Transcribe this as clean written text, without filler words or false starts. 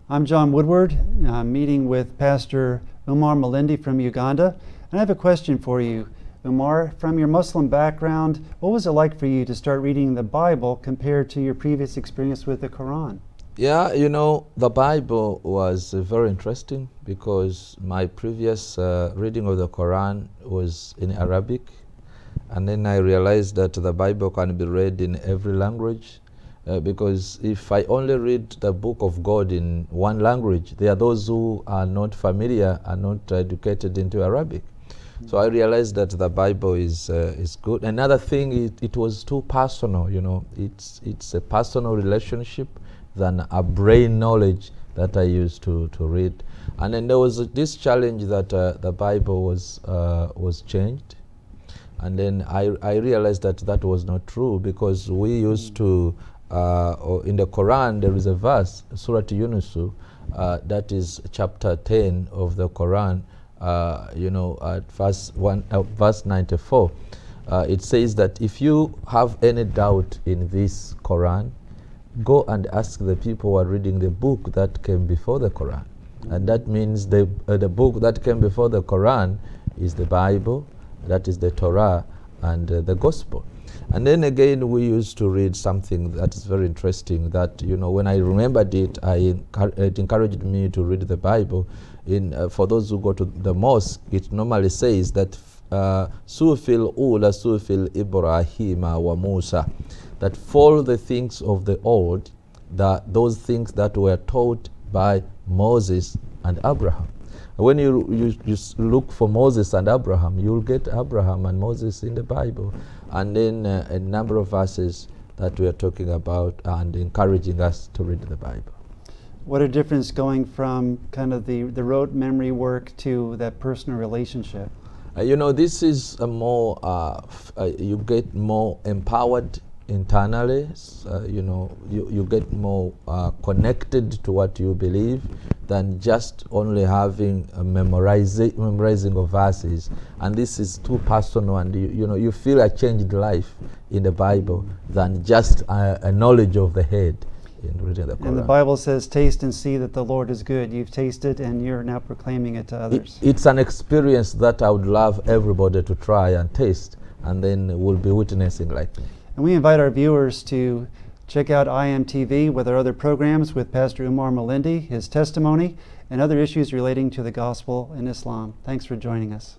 I'm John Woodward. I'm meeting with Pastor Umar Mulinde from Uganda. And I have a question for you, Umar. From your Muslim background, what was it like for you to start reading the Bible compared to your previous experience with the Quran? Yeah, the Bible was very interesting because my previous reading of the Quran was in Arabic. And then I realized that the Bible can be read in every language. Because if I only read the book of God in one language, there are those who are not familiar, are not educated into Arabic. So I realized that the Bible is good. Another thing, it was too personal. It's a personal relationship than a brain knowledge that I used to read. And then there was this challenge that the Bible was changed. And then I realized that was not true, because we used to, in the Quran, there is a verse, Surah Yunus, that is chapter 10 of the Quran, at verse 94. It says that if you have any doubt in this Quran, go and ask the people who are reading the book that came before the Quran. And that means the book that came before the Quran is the Bible, that is the Torah and the Gospel. And then again, we used to read something that is very interesting, that, when I remembered it, it encouraged me to read the Bible. For those who go to the mosque, it normally says that Sufil ula sufil Ibrahima wa Musa, that follow the things of the old, those things that were taught by Moses and Abraham. When you look for Moses and Abraham, you'll get Abraham and Moses in the Bible. And then a number of verses that we are talking about and encouraging us to read the Bible. What a difference going from kind of the rote memory work to that personal relationship. This is a more, you get more empowered internally. You get more connected to what you believe than just only having memorizing of verses. And this is too personal, and you feel a changed life in the Bible than just a knowledge of the head in reading the Quran. And the Bible says, taste and see that the Lord is good. You've tasted and you're now proclaiming it to others. It's an experience that I would love everybody to try and taste, and then we'll be witnessing like me. And we invite our viewers to check out IMTV with our other programs with Pastor Umar Mulinde, his testimony, and other issues relating to the gospel in Islam. Thanks for joining us.